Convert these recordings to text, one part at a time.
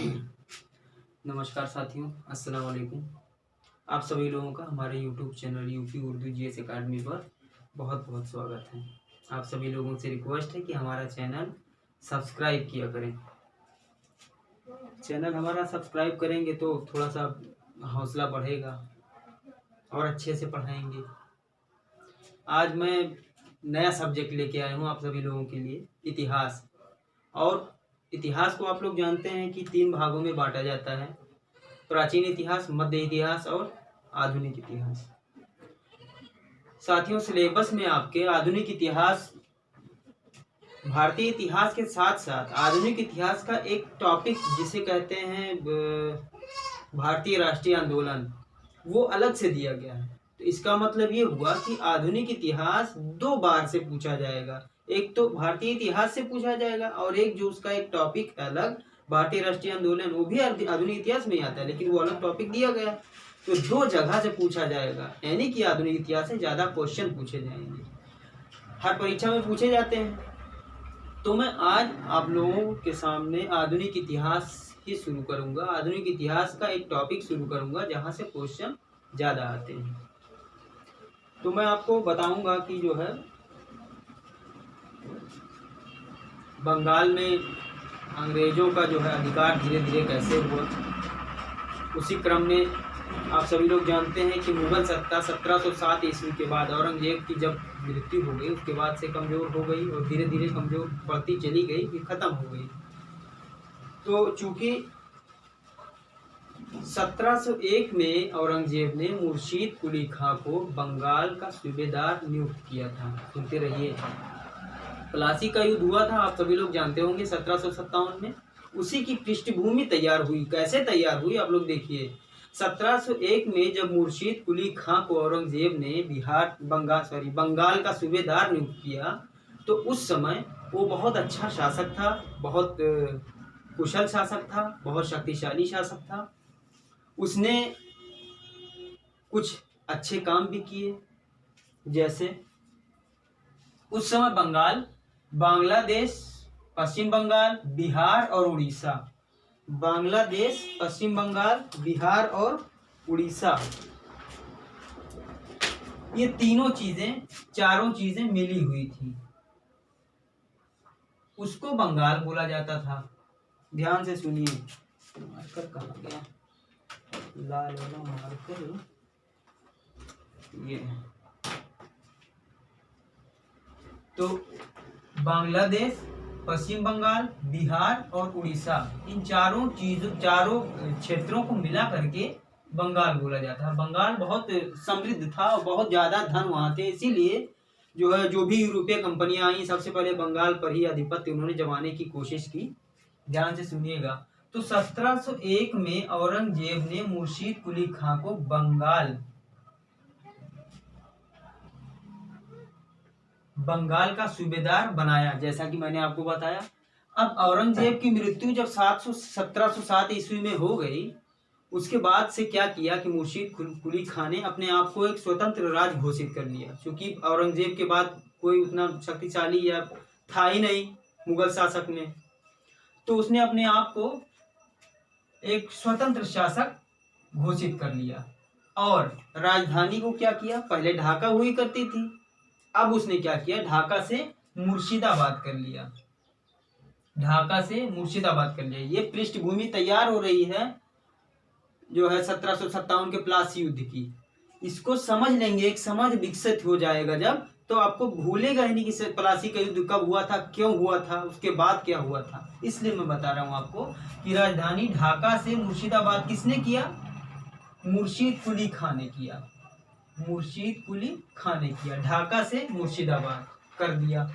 नमस्कार साथियों, अस्सलाम वालेकुम। आप सभी लोगों का हमारे YouTube channel UP Urdu GS academy पर बहुत बहुत स्वागत है। आप सभी लोगों से रिक्वेस्ट है कि हमारा चैनल सब्सक्राइब किया करें। चैनल हमारा सब्सक्राइब करेंगे तो थोड़ा सा हौसला बढ़ेगा और अच्छे से पढ़ाएंगे। आज मैं नया सब्जेक्ट लेके आया हूँ आप सभी लोगों के लिए, इतिहास। और इतिहास को आप लोग जानते हैं कि 3 भागों में बांटा जाता है: प्राचीन इतिहास, मध्य इतिहास और आधुनिक इतिहास। साथियों, सिलेबस में आपके आधुनिक इतिहास, भारतीय इतिहास के साथ साथ आधुनिक इतिहास का एक टॉपिक जिसे कहते हैं भारतीय राष्ट्रीय आंदोलन, वो अलग से दिया गया है। तो इसका मतलब ये हुआ कि आधुनिक इतिहास 2 बार से पूछा जाएगा। एक तो भारतीय इतिहास से पूछा जाएगा और एक जो उसका एक टॉपिक अलग भारतीय राष्ट्रीय आंदोलन, वो भी आधुनिक इतिहास में ही आता है, लेकिन वो अलग टॉपिक दिया गया। तो 2 जगह से पूछा जाएगा, यानी कि आधुनिक इतिहास से ज़्यादा क्वेश्चन पूछे जाएंगे, हर परीक्षा में पूछे जाते हैं। तो मैं आज आप लोगों के सामने आधुनिक इतिहास ही शुरू करूंगा। आधुनिक इतिहास का एक टॉपिक शुरू करूंगा जहां से क्वेश्चन ज़्यादा आते हैं। तो मैं आपको बताऊंगा कि जो है बंगाल में अंग्रेज़ों का जो है अधिकार धीरे धीरे कैसे हुआ। उसी क्रम में आप सभी लोग जानते हैं कि मुगल सत्ता 1707 ईस्वी के बाद औरंगजेब की जब मृत्यु हो गई, उसके बाद से कमज़ोर हो गई और धीरे धीरे कमज़ोर पड़ती चली गई, फिर ख़त्म हो गई। तो चूँकि 1701 में औरंगजेब ने मुर्शीद कुली खां को बंगाल का सूबेदार नियुक्त किया था। सुनते रहिए। प्लासी का युद्ध हुआ था, आप सभी लोग जानते होंगे, 1757 में। उसी की पृष्ठभूमि तैयार हुई। कैसे तैयार हुई आप लोग देखिए। 1701 में जब मुर्शीद कुली खां को औरंगजेब ने बंगाल का सूबेदार नियुक्त किया, तो उस समय वो बहुत अच्छा शासक था, बहुत कुशल शासक था, बहुत शक्तिशाली शासक था। उसने कुछ अच्छे काम भी किए, जैसे उस समय बांग्लादेश, पश्चिम बंगाल, बिहार और उड़ीसा, बांग्लादेश, पश्चिम बंगाल, बिहार और उड़ीसा, ये चारों चीजें मिली हुई थी। उसको बंगाल बोला जाता था। ध्यान से सुनिए। मार्कर कहाँ गया? लाल वाला मार्कर ये है। तो बांग्लादेश, पश्चिम बंगाल, बिहार और उड़ीसा, इन चारों क्षेत्रों को मिला करके बंगाल बोला जाता है। बंगाल बहुत समृद्ध था और बहुत ज़्यादा धन वहाँ थे, इसीलिए जो भी यूरोपीय कंपनियां आई, सबसे पहले बंगाल पर ही आधिपत्य उन्होंने जमाने की कोशिश की। ध्यान से सुनिएगा। तो 1701 में औरंगजेब ने मुर्शीद कुली खां को बंगाल का सूबेदार बनाया, जैसा कि मैंने आपको बताया। अब औरंगजेब की मृत्यु जब 1707 ईस्वी में हो गई, उसके बाद से क्या किया कि मुर्शीद कुली खां ने अपने आप को एक स्वतंत्र राज्य घोषित कर लिया। क्योंकि औरंगजेब के बाद कोई उतना शक्तिशाली या था ही नहीं मुगल शासक में, तो उसने अपने आप को एक स्वतंत्र शासक घोषित कर लिया। और राजधानी को क्या किया, पहले ढाका हुई करती थी, अब उसने क्या किया, ढाका से मुर्शिदाबाद कर लिया। ढाका से मुर्शिदाबाद कर लिया। ये पृष्ठभूमि तैयार हो रही है जो है 1757 के प्लासी युद्ध की। इसको समझ लेंगे, एक समझ विकसित हो जाएगा जब, तो आपको भूलेगा ही नहीं कि प्लासी का युद्ध कब हुआ था, क्यों हुआ था, उसके बाद क्या हुआ था। इसलिए मैं बता रहा हूँ आपको कि राजधानी ढाका से मुर्शिदाबाद किसने किया, मुर्शीद कुली खां ने किया। मुर्शीद कुली खां ने किया, ढाका से मुर्शिदाबाद कर दिया।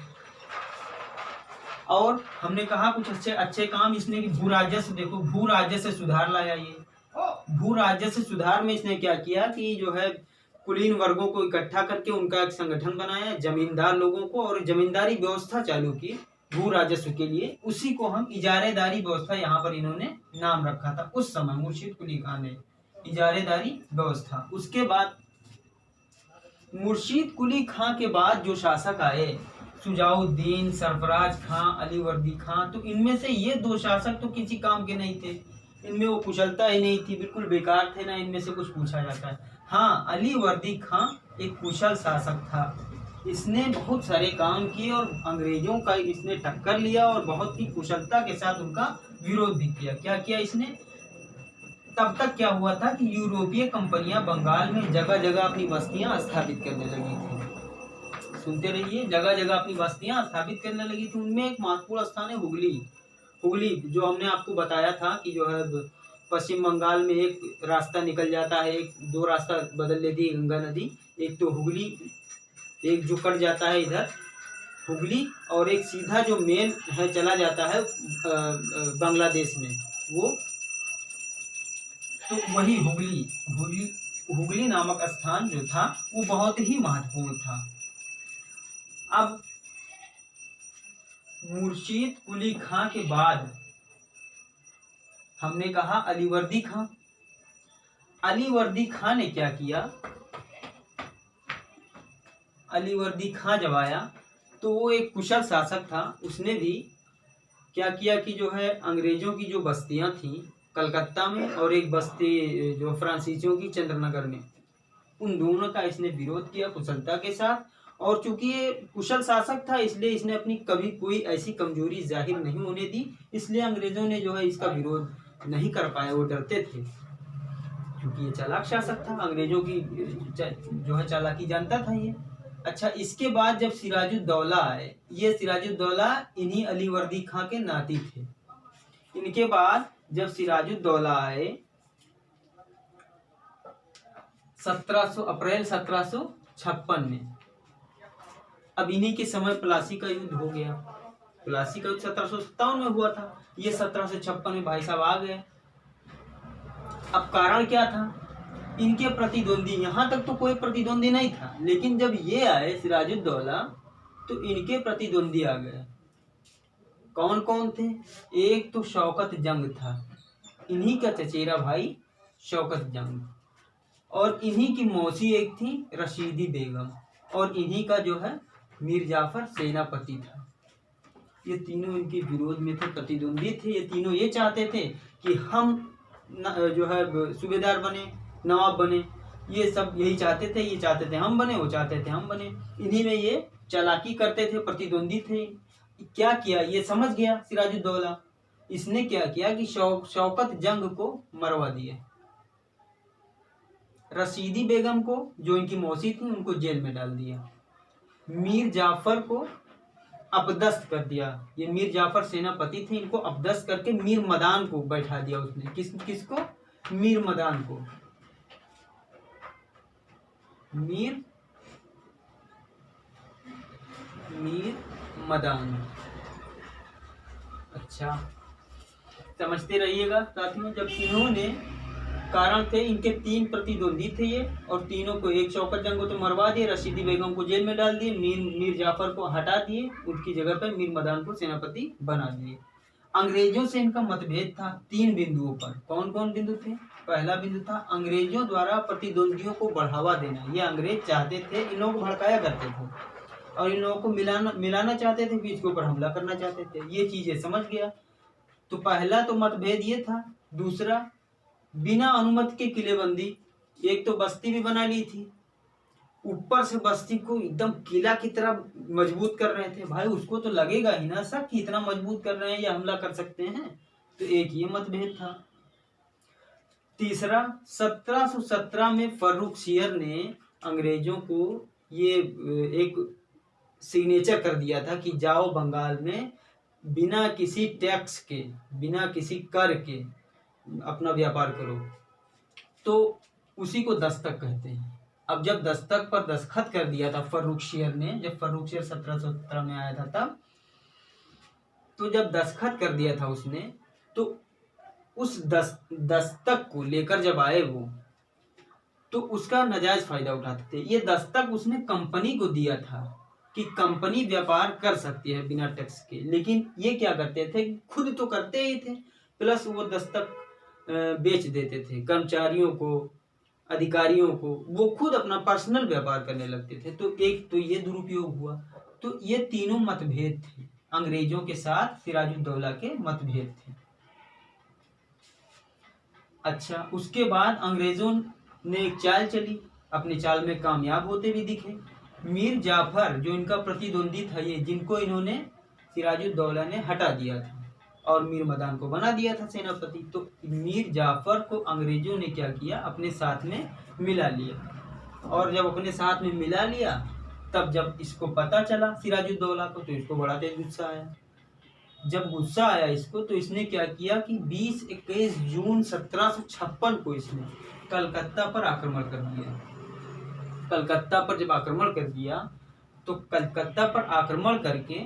और हमने कहा कुछ अच्छे काम इसने कि भू राजस्व, देखो भू राजस्व सुधार लाया। ये भू राजस्व सुधार में इसने क्या किया कि जो है कुलीन वर्गों को इकट्ठा करके उनका एक संगठन बनाया, जमींदार लोगों को, और जमींदारी व्यवस्था चालू की भू राजस्व के लिए। उसी को हम इजारेदारी व्यवस्था, यहाँ पर इन्होंने नाम रखा था उस समय मुर्शीद कुली खां ने, इजारेदारी व्यवस्था। उसके बाद मुर्शीद कुली खां के बाद जो शासक आए, शुजाउद्दीन, सरफराज खां, अलीवर्दी खां, तो इनमें से ये 2 शासक तो किसी काम के नहीं थे। इनमें वो कुशलता ही नहीं थी, बिल्कुल बेकार थे, ना इनमें से कुछ पूछा जाता है। हाँ, अली वर्दी खां एक कुशल शासक था। इसने बहुत सारे काम किए और अंग्रेजों का इसने टक्कर लिया और बहुत ही कुशलता के साथ उनका विरोध भी किया। क्या किया इसने? तब तक क्या हुआ था कि यूरोपीय कंपनियां बंगाल में जगह जगह अपनी बस्तियां स्थापित करने लगी थी। सुनते रहिए, जगह जगह अपनी बस्तियां स्थापित करने लगी थी। उनमें एक महत्वपूर्ण स्थान है हुगली। हुगली जो हमने आपको बताया था कि जो है पश्चिम बंगाल में एक रास्ता निकल जाता है, एक दो रास्ता बदल लेती है गंगा नदी। एक तो हुगली, एक जो कट जाता है इधर हुगली, और एक सीधा जो मेन है चला जाता है बांग्लादेश में, वो तो वही हुगली हुगली हुगली नामक स्थान जो था वो बहुत ही महत्वपूर्ण था। अब मुर्शीद कुली खां के बाद हमने कहा अलीवर्दी खां। अलीवर्दी खां ने क्या किया? अलीवर्दी खां जब आया तो वो एक कुशल शासक था। उसने भी क्या किया कि जो है अंग्रेजों की जो बस्तियां थी कलकत्ता में और एक बस्ती जो फ्रांसीसियों की चंद्रनगर में, उन दोनों का इसने विरोध किया कुशलता के साथ। और चूंकि ये कुशल शासक था इसलिए इसने अपनी कभी कोई ऐसी कमजोरी जाहिर नहीं होने दी, इसलिए अंग्रेजों ने जो है इसका विरोध नहीं कर पाए, वो डरते थे क्योंकि ये चालाक शासक था, अंग्रेजों की जो है चालाकी जानता था ये। अच्छा, इसके बाद जब सिराजुद्दौला आए, ये सिराजुद्दौला इन्हीं अलीवर्दी खां के नाती थे। इनके बाद जब सिराजुद्दौला आए अप्रैल 1756 में, अब इन्हीं के समय प्लासी का युद्ध हो गया। प्लासी का युद्ध 1757 में हुआ था, ये 1756 में भाई साहब आ गए। अब कारण क्या था? इनके प्रतिद्वंदी, यहाँ तक तो कोई प्रतिद्वंदी नहीं था, लेकिन जब ये आए सिराजुद्दौला तो इनके प्रतिद्वंदी आ गए। कौन कौन थे? एक तो शौकत जंग था, इन्हीं का चचेरा भाई शौकत जंग, और इन्हीं की मौसी एक थी रशीदी बेगम, और इन्हीं का जो है मीर जाफर सेनापति था। ये तीनों इनके विरोध में थे, प्रतिद्वंदी थे। ये तीनों ये चाहते थे कि हम जो है सूबेदार बने, नवाब बने, ये सब यही चाहते थे। ये चाहते थे हम बने, वो चाहते थे हम बने। इन्हीं में ये चालाकी करते थे, प्रतिद्वंदी थे। क्या किया? ये समझ गया सिराजुद्दौला, इसने क्या किया कि शौकत जंग को मरवा दिया। रशीदी बेगम को, जो इनकी मौसी थी, उनको जेल में डाल दिया। मीर जाफर को अपदस्थ कर दिया। ये मीर जाफर सेनापति थे, इनको अपदस्थ करके मीर मदान को बैठा दिया उसने। किसको? मीर मदान को। मीर मदान। अच्छा, समझते रहिएगा साथियों। जब इन्होंने कारण थे, इनके 3 प्रतिद्वंदी थे ये, और तीनों को, एक शौकत जंग को तो मरवा दिए, रशीदी बेगम को जेल में डाल दिए, मीर जाफर को हटा दिए, उनकी जगह पर मीर मदान को सेनापति बना दिए। अंग्रेजों से इनका मतभेद था 3 बिंदुओं पर। कौन कौन बिंदु थे? पहला बिंदु था अंग्रेजों द्वारा प्रतिद्वंदियों को बढ़ावा देना। ये अंग्रेज चाहते थे, इन लोगों को भड़काया करते थे और इन लोगों को मिलाना चाहते थे, इसके ऊपर हमला करना चाहते थे। ये चीजें समझ गया। तो पहला तो मतभेद ये था। दूसरा, बिना अनुमति के किलेबंदी। एक तो बस्ती भी बना ली थी, ऊपर से बस्ती को एकदम किला की तरह मजबूत कर रहे थे। भाई उसको तो लगेगा ही ना शक कि इतना मजबूत कर रहे हैं या हमला कर सकते हैं। तो एक ये मतभेद था। तीसरा, 1717 में फर्रुखसियर ने अंग्रेजों को ये एक सिग्नेचर कर दिया था कि जाओ बंगाल में बिना किसी टैक्स के, बिना किसी कर के अपना व्यापार करो। तो उसी को दस्तक कहते हैं। अब जब दस्तक पर दस्तखत कर दिया था फर्रुखसियर ने, जब फर्रुखसियर 1717 में आया था तब, तो जब दस्तखत कर दिया था उसने, तो उस दस्तक को लेकर जब आए वो, तो उसका नाजायज फायदा उठाते थे। ये दस्तक उसने कंपनी को दिया था कि कंपनी व्यापार कर सकती है बिना टैक्स के, लेकिन ये क्या करते थे, खुद तो करते ही थे, प्लस वो दस्तक बेच देते थे कर्मचारियों को, अधिकारियों को। वो खुद अपना पर्सनल व्यापार करने लगते थे। तो एक तो ये दुरुपयोग हुआ। तो ये तीनों मतभेद थे, अंग्रेजों के साथ सिराजुद्दौला के मतभेद थे। अच्छा, उसके बाद अंग्रेजों ने एक चाल चली, अपनी चाल में कामयाब होते भी दिखे। मीर जाफर जो इनका प्रतिद्वंदी था, ये जिनको इन्होंने सिराजुद्दौला ने हटा दिया था और मीर मदान को बना दिया था सेनापति, तो मीर जाफर को अंग्रेजों ने क्या किया, अपने साथ में मिला लिया। और जब अपने साथ में मिला लिया, तब जब इसको पता चला सिराजुद्दौला को, तो इसको बड़ा तेज गुस्सा आया। जब गुस्सा आया इसको, तो इसने क्या किया कि 20-21 जून 1756 को इसने कलकत्ता पर आक्रमण कर दिया। कलकत्ता पर जब आक्रमण कर दिया, तो कलकत्ता पर आक्रमण करके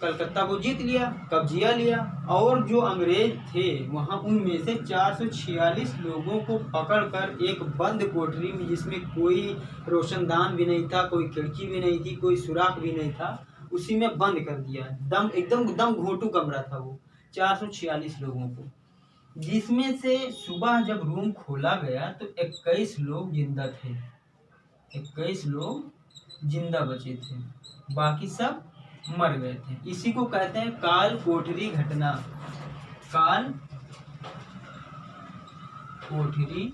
कलकत्ता को जीत लिया, कब्जिया लिया। और जो अंग्रेज थे वहां, उनमें से 446 लोगों को पकड़कर एक बंद कोठरी में, जिसमें कोई रोशनदान भी नहीं था, कोई खिड़की भी नहीं थी, कोई सुराख भी नहीं था, उसी में बंद कर दिया। एकदम घोटू कमरा था वो, 446 लोगों को, जिसमें से सुबह जब रूम खोला गया तो 21 लोग जिंदा थे, 21 लोग जिंदा बचे थे, बाकी सब मर गए थे। इसी को कहते हैं काल कोठरी घटना। काल कोठरी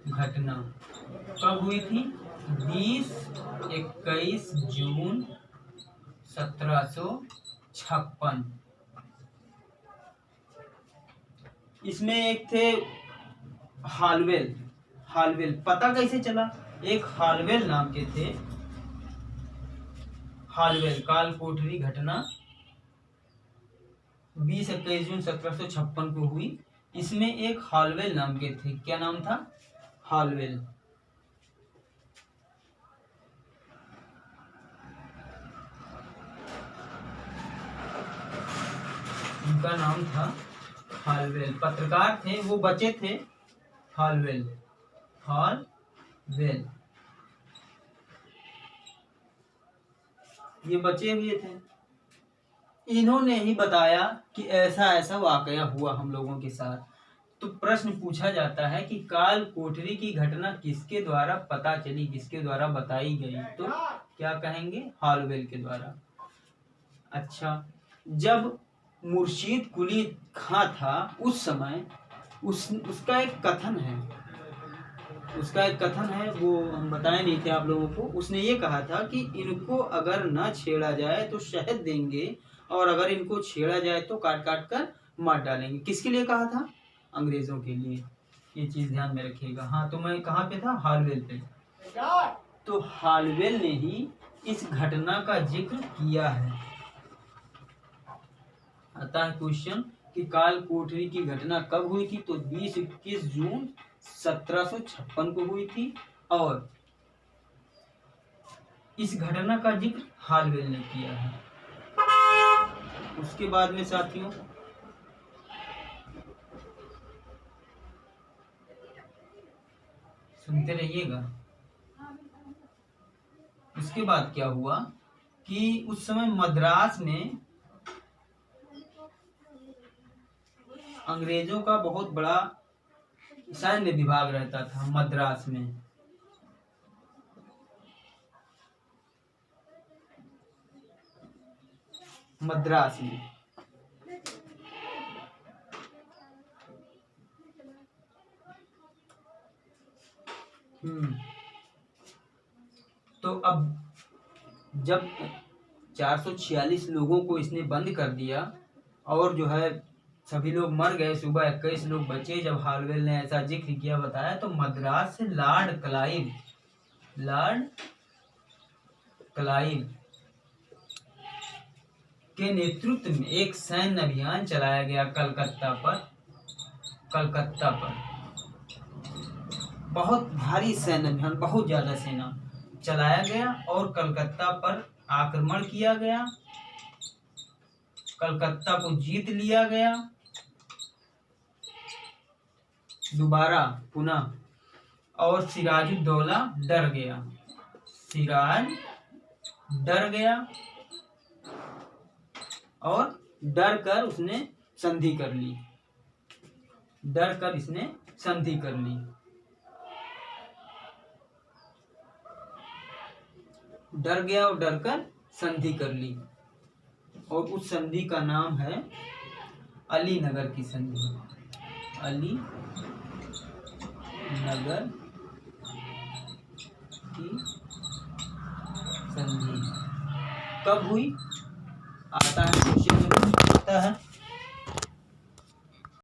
घटना कब हुई थी? 20-21 जून 1756। इसमें एक थे हालवेल। पता कैसे चला? एक हालवेल नाम के थे, हालवेल। काल कोठरी घटना 20-21 जून 1756 को हुई। इसमें एक हालवेल नाम के थे। क्या नाम था? हालवेल। उनका नाम था हालवेल। पत्रकार थे, वो बचे थे। हालवेल ये बचे हुए थे। इन्होंने ही बताया कि ऐसा ऐसा वाकया हुआ हम लोगों के साथ। तो प्रश्न पूछा जाता है कि काल कोठरी की घटना किसके द्वारा पता चली, किसके द्वारा बताई गई? तो क्या कहेंगे? हालवेल के द्वारा। अच्छा, जब मुर्शीद कुली खां था उस समय, उसका एक कथन है, वो हम बताए नहीं थे आप लोगों को। उसने ये कहा था कि इनको अगर न छेड़ा जाए तो शहद देंगे, और अगर इनको छेड़ा जाए तो काट काट कर मार डालेंगे। किसके लिए कहा था? अंग्रेजों के लिए। ये चीज ध्यान में रखिएगा। हाँ, तो मैं कहाँ पे था? हालवेल पे। तो हालवेल ने ही इस घटना का जिक्र किया है। आता है क्वेश्चन कि काल कोठरी की घटना कब हुई थी? तो 20-21 जून 1756 को हुई थी, और इस घटना का जिक्र हालवेल ने किया है। उसके बाद में साथियों, सुनते रहिएगा। उसके बाद क्या हुआ कि उस समय मद्रास में अंग्रेजों का बहुत बड़ा सैन्य विभाग रहता था। मद्रास में तो अब जब 446 लोगों को इसने बंद कर दिया और जो है सभी लोग मर गए, सुबह 21 लोग बचे। जब हालवेल ने ऐसा जिक्र किया, बताया, तो मद्रास से लॉर्ड क्लाइव के नेतृत्व में एक सैन्य अभियान चलाया गया कलकत्ता पर। बहुत भारी सैन्य अभियान, बहुत ज्यादा सेना चलाया गया और कलकत्ता पर आक्रमण किया गया। कलकत्ता को जीत लिया गया दोबारा पुनः, और सिराजुद्दौला डर गया और डर कर उसने संधि कर ली। डर कर संधि कर ली, और उस संधि का नाम है अली नगर की संधि। अली नगर की संधि कब हुई? आता है क्वेश्चन में, आता है